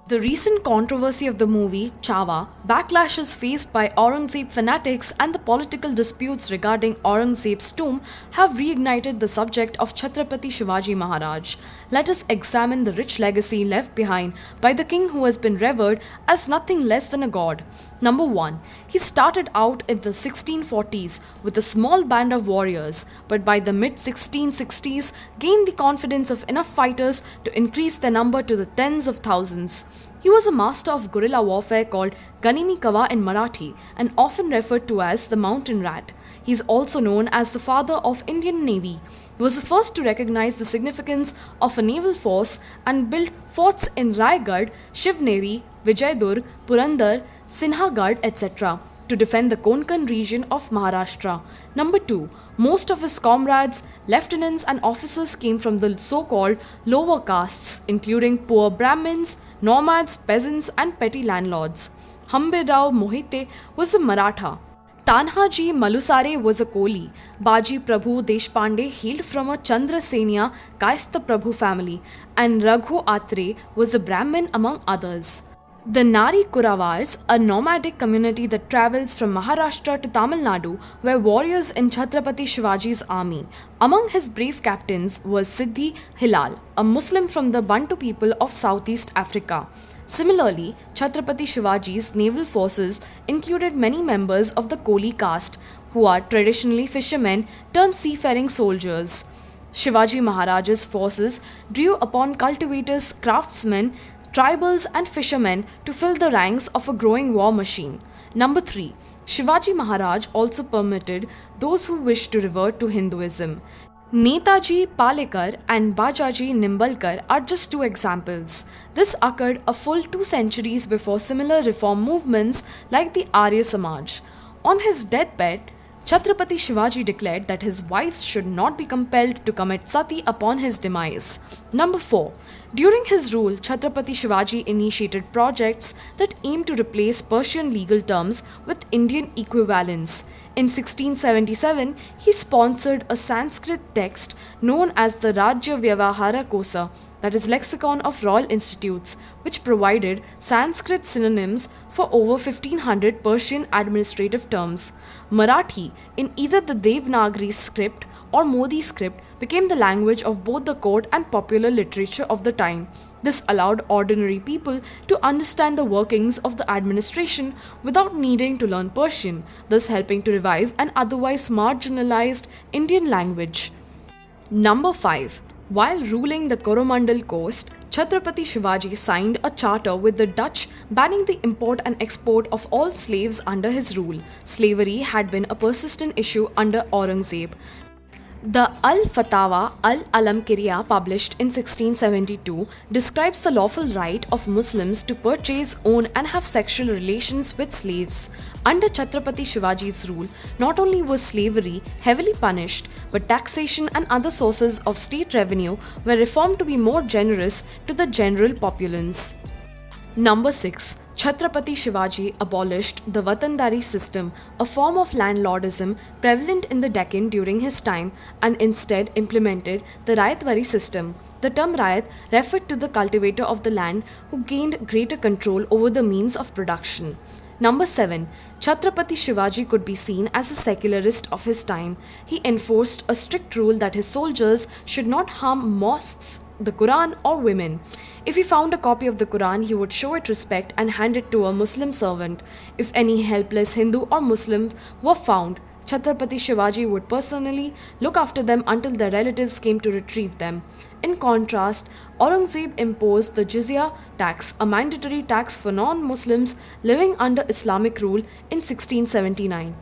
The recent controversy of the movie, Chava, backlashes faced by Aurangzeb fanatics and the political disputes regarding Aurangzeb's tomb have reignited the subject of Chhatrapati Shivaji Maharaj. Let us examine the rich legacy left behind by the king who has been revered as nothing less than a god. Number 1. He started out in the 1640s with a small band of warriors, but by the mid 1660s gained the confidence of enough fighters to increase their number to the tens of thousands. He was a master of guerrilla warfare called Ganimi Kawa in Marathi and often referred to as the Mountain Rat. He is also known as the father of Indian Navy. He was the first to recognize the significance of a naval force and built forts in Raigad, Shivneri, Vijaydur, Purandar, Sinhagad, etc. to defend the Konkan region of Maharashtra. Number 2. Most of his comrades, lieutenants, and officers came from the so called lower castes, including poor Brahmins, nomads, peasants, and petty landlords. Hambirao Mohite was a Maratha. Tanhaji Malusare was a Koli. Baji Prabhu Deshpande hailed from a Chandrasenia Kaista Prabhu family, and Raghu Atre was a Brahmin among others. The Nari Kuravars, a nomadic community that travels from Maharashtra to Tamil Nadu, were warriors in Chhatrapati Shivaji's army. Among his brave captains was Siddhi Hilal, a Muslim from the Bantu people of Southeast Africa. Similarly, Chhatrapati Shivaji's naval forces included many members of the Koli caste, who are traditionally fishermen turned seafaring soldiers. Shivaji Maharaj's forces drew upon cultivators, craftsmen, tribals, and fishermen to fill the ranks of a growing war machine. Number 3. Shivaji Maharaj also permitted those who wished to revert to Hinduism. Netaji Palekar and Bajaji Nimbalkar are just two examples. This occurred a full 2 centuries before similar reform movements like the Arya Samaj. On his deathbed, Chhatrapati Shivaji declared that his wives should not be compelled to commit sati upon his demise. Number 4. During his rule, Chhatrapati Shivaji initiated projects that aimed to replace Persian legal terms with Indian equivalents. In 1677, he sponsored a Sanskrit text known as the Rajya Vyavahara Kosa, that is Lexicon of Royal Institutes, which provided Sanskrit synonyms for over 1500 Persian administrative terms. Marathi, in either the Devanagari script or Modi script, became the language of both the court and popular literature of the time. This allowed ordinary people to understand the workings of the administration without needing to learn Persian, thus helping to revive an otherwise marginalized Indian language. Number 5. While ruling the Coromandel coast, Chhatrapati Shivaji signed a charter with the Dutch banning the import and export of all slaves under his rule. Slavery had been a persistent issue under Aurangzeb. The Al-Fatawa al-Alamkiriya, published in 1672, describes the lawful right of Muslims to purchase, own, and have sexual relations with slaves. Under Chhatrapati Shivaji's rule, not only was slavery heavily punished, but taxation and other sources of state revenue were reformed to be more generous to the general populace. Number 6. Chhatrapati Shivaji abolished the Watandari system, a form of landlordism prevalent in the Deccan during his time, and instead implemented the Rayatwari system. The term Rayat referred to the cultivator of the land who gained greater control over the means of production. Number 7. Chhatrapati Shivaji could be seen as a secularist of his time. He enforced a strict rule that his soldiers should not harm mosques, the Quran, or women. If he found a copy of the Quran, he would show it respect and hand it to a Muslim servant. If any helpless Hindu or Muslims were found, Chhatrapati Shivaji would personally look after them until their relatives came to retrieve them. In contrast, Aurangzeb imposed the jizya tax, a mandatory tax for non-Muslims living under Islamic rule, in 1679.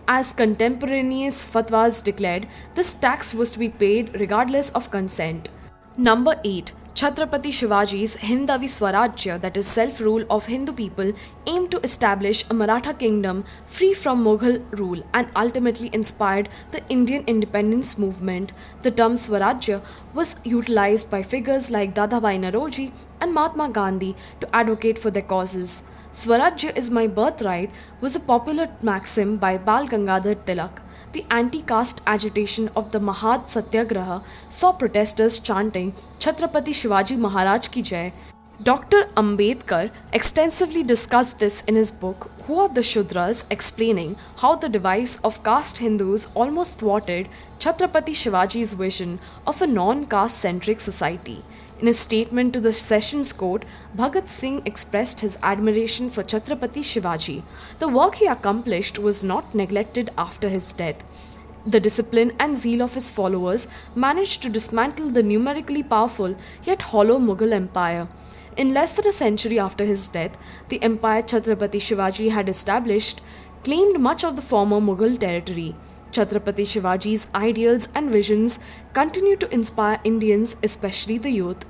As contemporaneous fatwas declared, this tax was to be paid regardless of consent. Number 8. Chhatrapati Shivaji's Hindavi Swarajya, that is self-rule of Hindu people, aimed to establish a Maratha kingdom free from Mughal rule and ultimately inspired the Indian independence movement. The term Swarajya was utilized by figures like Dadabhai Naoroji and Mahatma Gandhi to advocate for their causes. Swarajya is my birthright was a popular maxim by Bal Gangadhar Tilak. The anti-caste agitation of the Mahad Satyagraha saw protesters chanting Chhatrapati Shivaji Maharaj ki Jai. Dr. Ambedkar extensively discussed this in his book Who Are the Shudras, explaining how the device of caste Hindus almost thwarted Chhatrapati Shivaji's vision of a non caste centric society. In a statement to the Sessions Court, Bhagat Singh expressed his admiration for Chhatrapati Shivaji. The work he accomplished was not neglected after his death. The discipline and zeal of his followers managed to dismantle the numerically powerful yet hollow Mughal Empire. In less than a century after his death, the empire Chhatrapati Shivaji had established claimed much of the former Mughal territory. Chhatrapati Shivaji's ideals and visions continue to inspire Indians, especially the youth.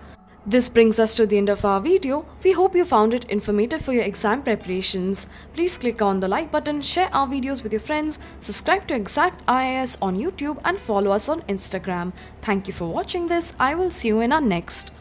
This brings us to the end of our video. We hope you found it informative for your exam preparations. Please click on the like button, share our videos with your friends, subscribe to Exact IAS on YouTube and follow us on Instagram. Thank you for watching this. I will see you in our next